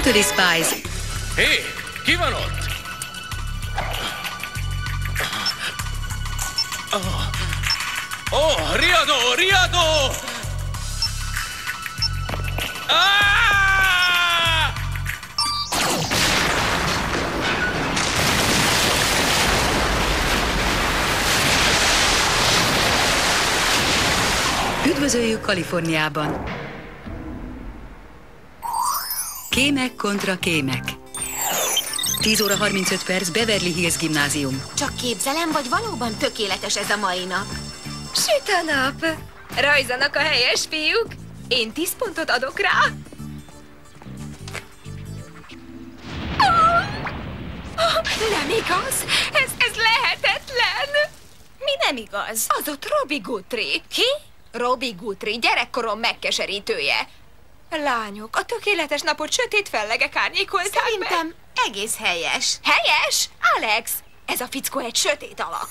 Totally Spies. Hé, ki van ott? Riadó, Riadó! Üdvözöljük Kaliforniában! Kémek kontra kémek. 10 óra 35 perc, Beverly Hills Gimnázium. Csak képzelem, vagy valóban tökéletes ez a mai nap? Süt a nap! Rajzanak a helyes fiúk! Én 10 pontot adok rá! Nem igaz! Ez lehetetlen! Mi nem igaz? Az ott Robbie Guthrie. Ki? Robbie Guthrie, gyerekkorom megkeserítője. Lányok, a tökéletes napot sötét fellegek árnyékolták. Szerintem egész helyes. Helyes? Alex! Ez a fickó egy sötét alak.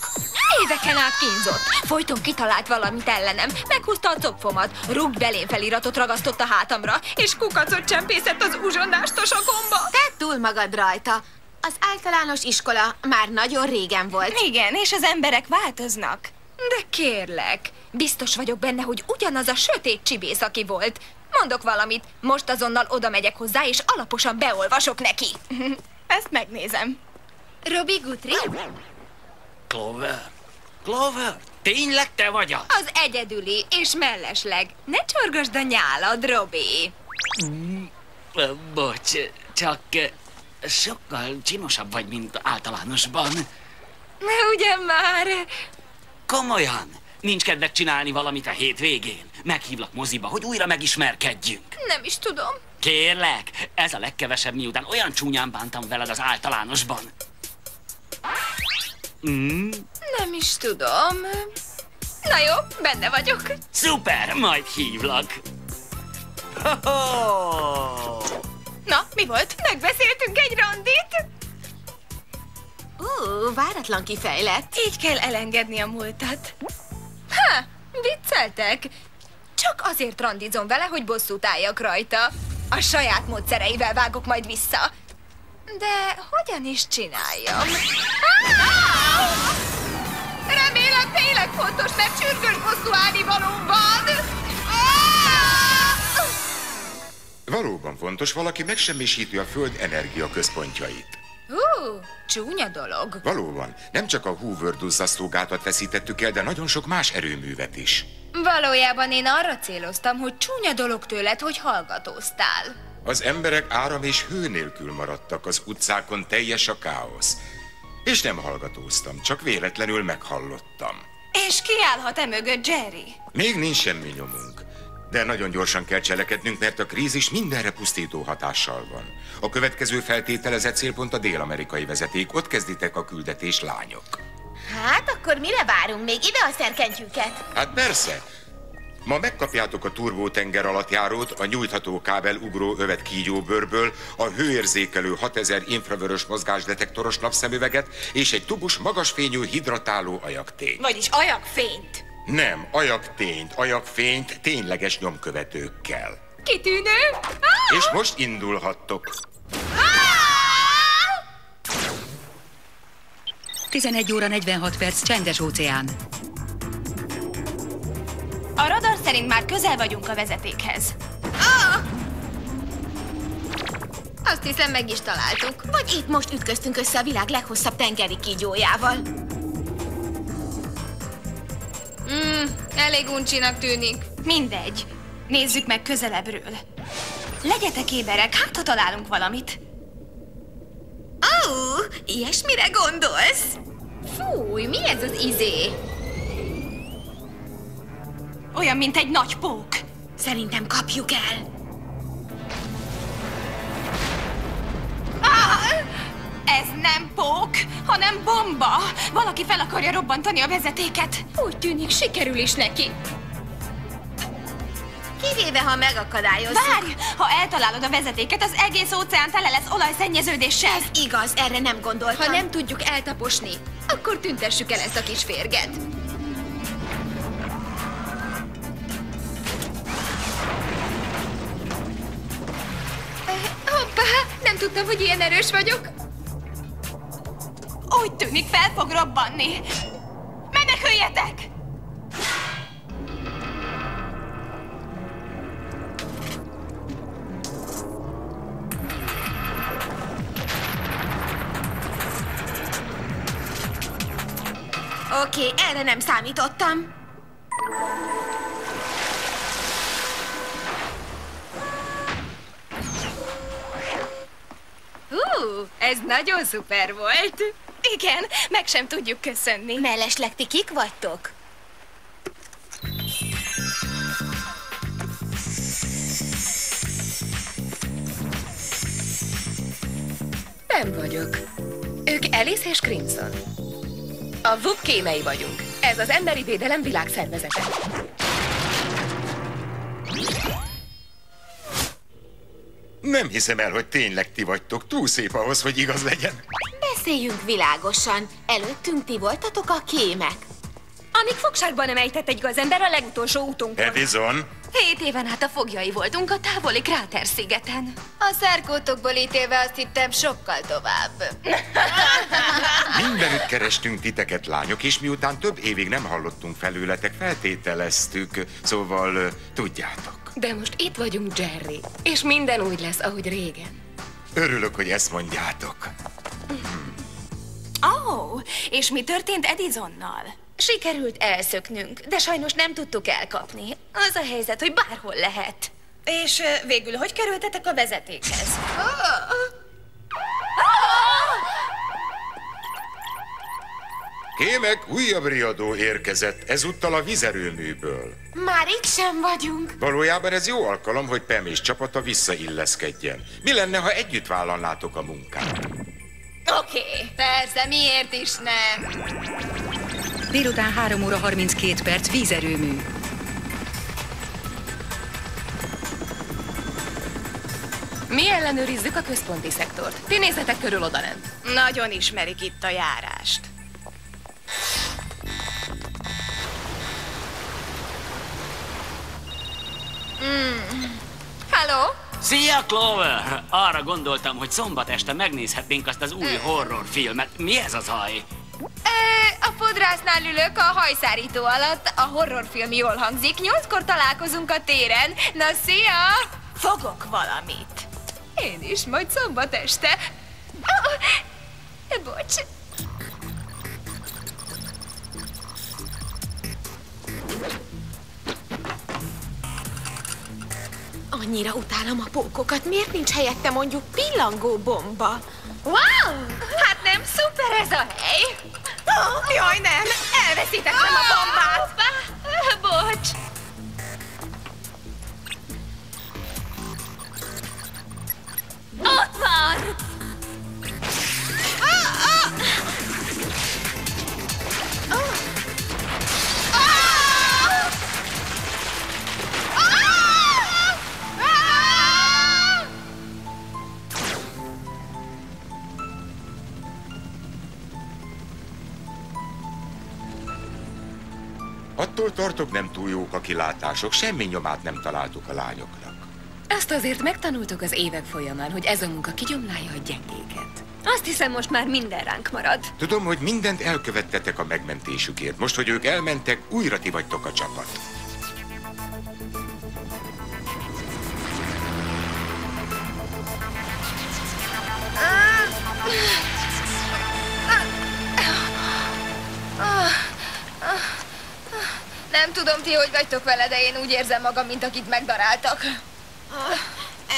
Éveken át kínzott. Folyton kitalált valamit ellenem. Meghúzta a copfomat. Rúg belém feliratot ragasztott a hátamra, és kukacot csempészett az uzsonnás tosakomba. Tedd túl magad rajta. Az általános iskola már nagyon régen volt. Igen, és az emberek változnak. De kérlek, biztos vagyok benne, hogy ugyanaz a sötét csibész, aki volt. Mondok valamit, most azonnal oda megyek hozzá, és alaposan beolvasok neki. Ezt megnézem. Robbie Guthrie? Clover? Clover? Tényleg te vagy az? Az egyedüli és mellesleg. Ne csorgasd a nyálad, Robbie. Bocs, csak sokkal csinosabb vagy, mint általánosban. Ugyan már. Komolyan? Nincs kedved csinálni valamit a hétvégén? Meghívlak moziba, hogy újra megismerkedjünk. Nem is tudom. Kérlek, ez a legkevesebb, miután olyan csúnyán bántam veled az általánosban. Nem is tudom. Na jó, benne vagyok. Szuper, majd hívlak. Ho-ho! Na, mi volt? Megbeszéltünk egy randit? Váratlan kifejlett. Így kell elengedni a múltat. Vicceltek? Csak azért randizom vele, hogy bosszút álljak rajta. A saját módszereivel vágok majd vissza. De hogyan is csináljam? Remélem tényleg fontos, mert sürgős bosszú állni valóm van. Valóban fontos, valaki megsemmisíti a Föld energiaközpontjait. Csúnya dolog. Valóban, nem csak a Hoover duzzasztógátat veszítettük el, de nagyon sok más erőművet is. Valójában én arra céloztam, hogy csúnya dolog tőled, hogy hallgatóztál. Az emberek áram és hő nélkül maradtak, az utcákon teljes a káosz. És nem hallgatóztam, csak véletlenül meghallottam. És ki állhat e mögött, Jerry? Még nincs semmi nyomunk. De nagyon gyorsan kell cselekednünk, mert a krízis mindenre pusztító hatással van. A következő feltételezett célpont a dél-amerikai vezeték. Ott kezditek a küldetés, lányok. Hát, akkor mire várunk? Még ide a szerkentyűket? Hát persze. Ma megkapjátok a turbótenger alattjárót, a nyújtható kábel ugró övet kígyóbőrből, a hőérzékelő 6000 infravörös mozgásdetektoros napszemüveget és egy tubus magasfényű hidratáló ajaktényt. Vagyis ajakfényt. Nem, ajakfényt tényleges nyomkövetőkkel. Kitűnő. És most indulhattok. 11 óra 46 perc, csendes óceán. A radar szerint már közel vagyunk a vezetékhez. Azt hiszem, meg is találtuk. Vagy itt most ütköztünk össze a világ leghosszabb tengeri kígyójával. Elég uncsinak tűnik. Mindegy. Nézzük meg közelebbről. Legyetek éberek, hát ha találunk valamit. Ilyesmire gondolsz? Fúj, mi ez az izé? Olyan, mint egy nagy pók. Szerintem kapjuk el. Ez nem pók, hanem bomba. Valaki fel akarja robbantani a vezetéket. Úgy tűnik, sikerül is neki. Kivéve, ha megakadályozzuk. Várj! Ha eltalálod a vezetéket, az egész óceán tele lesz olajszennyeződéssel. Ez igaz, erre nem gondoltam. Ha nem tudjuk eltaposni, akkor tüntessük el ezt a kis férget. Hoppá! tudtam, hogy ilyen erős vagyok. Úgy tűnik, fel fog robbanni. Meneküljetek! Oké, erre nem számítottam. Ez nagyon szuper volt. Igen, meg sem tudjuk köszönni. Mellesleg ti kik vagytok? Nem vagyok. Ők Alice és Crimson. A VUP kémei vagyunk. Ez az Emberi Védelem Világszervezete. Nem hiszem el, hogy tényleg ti vagytok. Túl szép ahhoz, hogy igaz legyen. Beszéljünk világosan. Előttünk ti voltatok a kémek. Amíg fogságban nem ejtett egy gazember a legutolsó útunkon. Edison, 7 éven át a foglyai voltunk a távoli Kráter-szigeten. A szerkótokból ítélve azt hittem sokkal tovább. mindenütt kerestünk titeket, lányok, és miután több évig nem hallottunk felőletek, feltételeztük, szóval tudjátok. De most itt vagyunk, Jerry, és minden úgy lesz, ahogy régen. Örülök, hogy ezt mondjátok. És mi történt Edisonnal? Sikerült elszöknünk, de sajnos nem tudtuk elkapni. Az a helyzet, hogy bárhol lehet. És végül hogy kerültetek a vezetékhez? Kémek, újabb riadó érkezett, ezúttal a vizerőműből. Már itt sem vagyunk. Valójában ez jó alkalom, hogy Pam és csapata visszailleszkedjen. Mi lenne, ha együtt vállalnátok a munkát? Oké, persze, miért is ne? Délután 3 óra 32 perc, vízerőmű. Mi ellenőrizzük a központi szektort. Ti nézzetek körül odalent. Nagyon ismerik itt a járást. Halló? Szia, Clover! Arra gondoltam, hogy szombat este megnézhetnénk azt az új horrorfilmet. Mi ez a zaj? A fodrásznál ülök a hajszárító alatt. A horrorfilm jól hangzik. 8-kor találkozunk a téren. Na, szia! Fogok valamit. Én is, majd szombat este. Bocs. Annyira utálom a pókokat. Miért nincs helyette mondjuk pillangó bomba? Wow! Hát nem szuper ez a hely? Jaj, nem! Elveszítettem a bombát! Bocs! Ott van! Attól tartok, nem túl jók a kilátások, semmi nyomát nem találtuk a lányoknak. Azt azért megtanultuk az évek folyamán, hogy ez a munka kigyomlálja a gyengéket. Azt hiszem, most már minden ránk marad. Tudom, hogy mindent elkövettetek a megmentésükért. Most, hogy ők elmentek, újra ti vagytok a csapat. Nem tudom, ti hogy vagytok vele, de én úgy érzem magam, mint akit megdaráltak.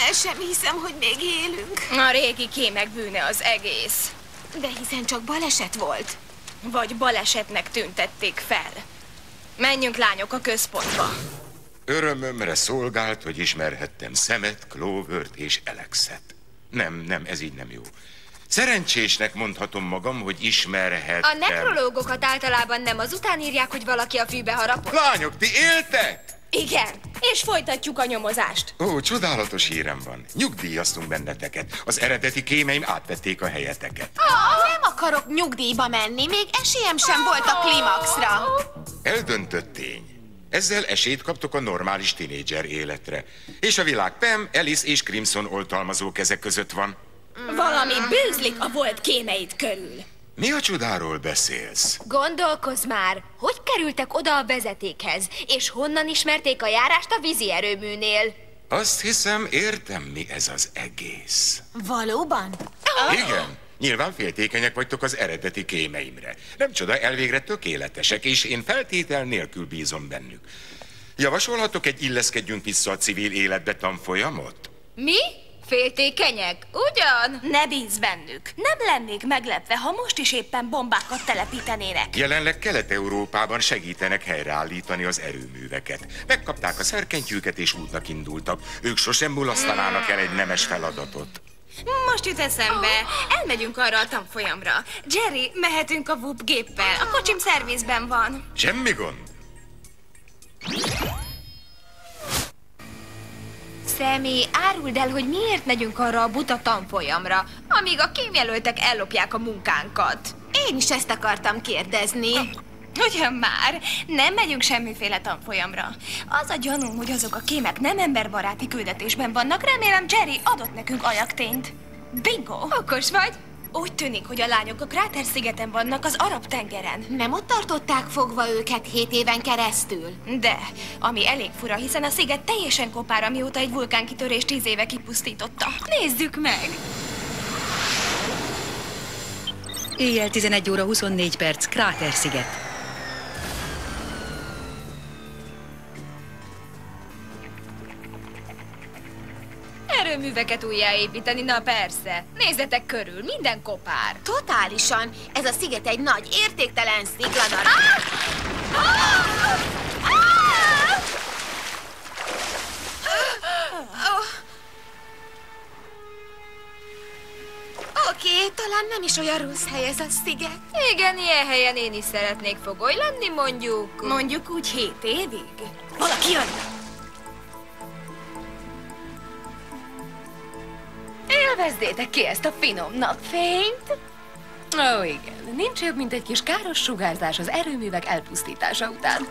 El sem hiszem, hogy még élünk. A régi kémek bűne az egész. De hiszen csak baleset volt. Vagy balesetnek tüntették fel. Menjünk, lányok, a központba. Örömömre szolgált, hogy ismerhettem Samet, Clovert és Alexet. Nem, ez így nem jó. Szerencsésnek mondhatom magam, hogy ismerhettem... A nekrológokat általában nem azután írják, hogy valaki a fűbe harapott. Lányok, ti éltek? Igen, és folytatjuk a nyomozást. Ó, csodálatos hírem van. Nyugdíjaztunk benneteket. Az eredeti kémeim átvették a helyeteket. Nem akarok nyugdíjba menni, még esélyem sem volt a klimaxra. Eldöntött tény. Ezzel esélyt kaptok a normális tinédzser életre. És a világ Pam, Alice és Crimson oltalmazó kezek között van. Valami bűzlik a volt kémeid körül. Mi a csodáról beszélsz? Gondolkozz már, hogy kerültek oda a vezetékhez, és honnan ismerték a járást a vízi erőműnél? Azt hiszem, értem, mi ez az egész. Valóban? Igen, nyilván féltékenyek vagytok az eredeti kémeimre. Nem csoda, elvégre tökéletesek, és én feltétel nélkül bízom bennük. Javasolhatok egy illeszkedjünk vissza a civil életbe tanfolyamot? Mi? Féltékenyek? Ugyan? Ne bízz bennük. Nem lennék meglepve, ha most is éppen bombákat telepítenének. Jelenleg Kelet-Európában segítenek helyreállítani az erőműveket. Megkapták a szerkentyűket és útnak indultak. Ők sosem mulasztanának el egy nemes feladatot. Most jut eszembe. Elmegyünk arra a tanfolyamra. Jerry, mehetünk a VUP géppel. A kocsim szervizben van. Semmi gond. Sammy, áruld el, hogy miért megyünk arra a buta tanfolyamra, amíg a kémjelöltek ellopják a munkánkat. Én is ezt akartam kérdezni. Ugyan már, nem megyünk semmiféle tanfolyamra. Az a gyanúm, hogy azok a kémek nem emberbaráti küldetésben vannak, remélem Jerry adott nekünk ajaktényt. Bingo! Okos vagy? Úgy tűnik, hogy a lányok a Kráter-szigeten vannak, az Arab-tengeren. Nem ott tartották fogva őket 7 éven keresztül? De, ami elég fura, hiszen a sziget teljesen kopár, amióta egy vulkánkitörés 10 éve kipusztította. Nézzük meg! Éjjel 11 óra 24 perc, Kráter-sziget. Erőműveket újjáépíteni, na persze. Nézzetek körül, minden kopár. Totálisan. Ez a sziget egy nagy, értéktelen szikladarab. Oké, talán nem is olyan rossz hely ez a sziget. Igen, ilyen helyen én is szeretnék fogoly lenni, mondjuk. Mondjuk úgy 7 évig. Valaki jön! Élvezzétek ki ezt a finom napfényt! Ó, igen, nincs jobb, mint egy kis káros sugárzás az erőművek elpusztítása után.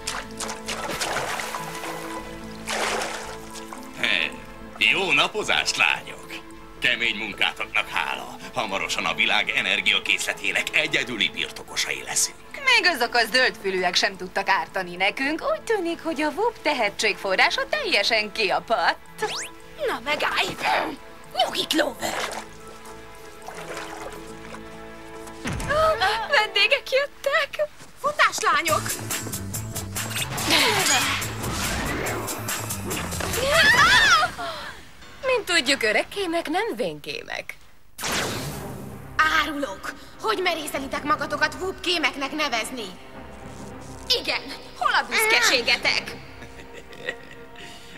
Jó napozást, lányok! Kemény munkátoknak hála. Hamarosan a világ energiakészletének egyedüli birtokosai leszünk. Még azok a zöldfülűek sem tudtak ártani nekünk. Úgy tűnik, hogy a VUP tehetségforrása teljesen kiapadt. Na, megállj! Nyugi, Clover! Vendégek jöttek! Futás, lányok! Mint tudjuk, öreg kémek nem vénkémek. Árulók! Hogy merészelitek magatokat VUP kémeknek nevezni? Igen, hol a büszkeségetek?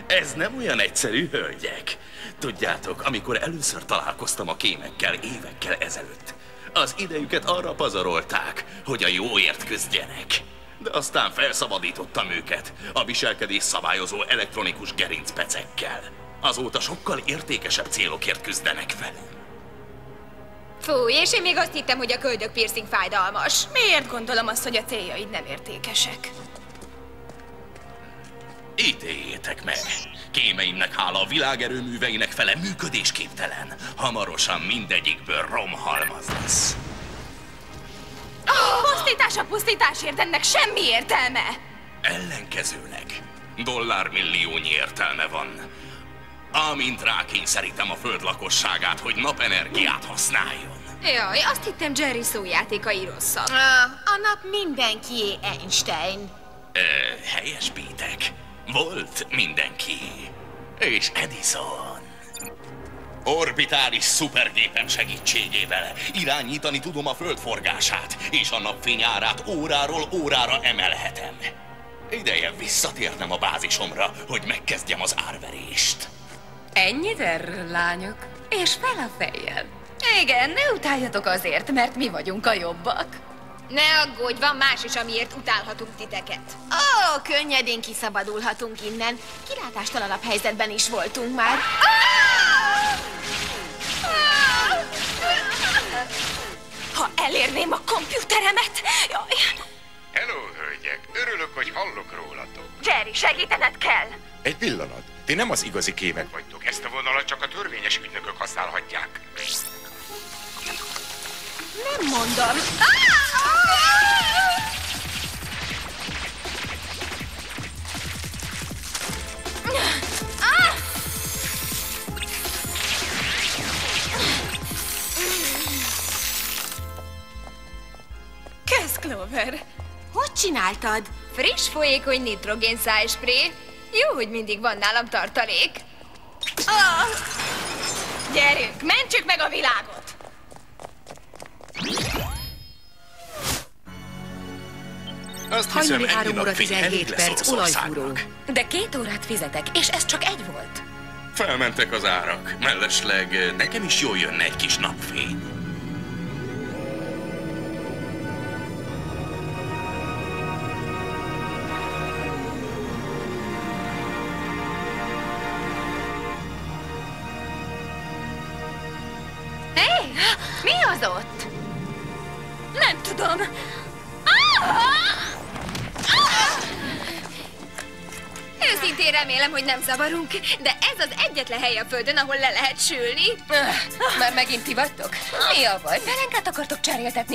Ez nem olyan egyszerű, hölgyek. Tudjátok, amikor először találkoztam a kémekkel évekkel ezelőtt, az idejüket arra pazarolták, hogy a jóért küzdjenek. De aztán felszabadítottam őket a viselkedés szabályozó elektronikus gerincpecekkel. Azóta sokkal értékesebb célokért küzdenek velem. Fúj, és én még azt hittem, hogy a köldök piercing fájdalmas. Miért gondolom azt, hogy a céljaid nem értékesek? Ítéljétek meg! Kémeimnek hála a világ erőműveinek fele működésképtelen. Hamarosan mindegyikből romhalmaz lesz. Pusztítás a pusztításért, ennek semmi értelme! Ellenkezőleg dollármilliónyi értelme van. Amint rákényszerítem a föld lakosságát, hogy napenergiát használjon. Jaj, azt hittem Jerry szójátékai rosszak. A nap mindenkié, Einstein. Helyesbítek. Volt mindenki. És Edison. Orbitális szupergépem segítségével irányítani tudom a föld forgását, és a napfény árát óráról órára emelhetem. Ideje visszatérnem a bázisomra, hogy megkezdjem az árverést. Ennyit erről, lányok? És fel a fejjel. Igen, ne utáljatok azért, mert mi vagyunk a jobbak. Ne aggódj, van más is, amiért utálhatunk titeket. Ó, könnyedén kiszabadulhatunk innen. Kilátástalan helyzetben is voltunk már. Ha elérném a kompjúteremet! Jaj. Hello, hölgyek! Örülök, hogy hallok rólatok. Jerry, segítened kell! Egy pillanat. Ti nem az igazi kémek vagytok. Ezt a vonalat csak a törvényes ügynökök használhatják. Nem mondom. Kösz, Clover. Hogy csináltad? Friss, folyékony nitrogén szájspré. Jó, hogy mindig van nálam tartalék. Gyerünk, mentsük meg a világot! Azt hiszem, Hajnali 3 ennyi óra napfény 17 elég lesz perc olajfúró. Oroszországnak. De 2 órát fizetek, és ez csak egy volt. Felmentek az árak. Mellesleg nekem is jól jönne egy kis napfény. Hé, mi az ott? Nem tudom. Őszintén remélem, hogy nem zavarunk, de ez az egyetlen hely a földön, ahol le lehet sülni. Már megint ti vagytok? Mi a baj? Pelenkát akartok cseréltetni?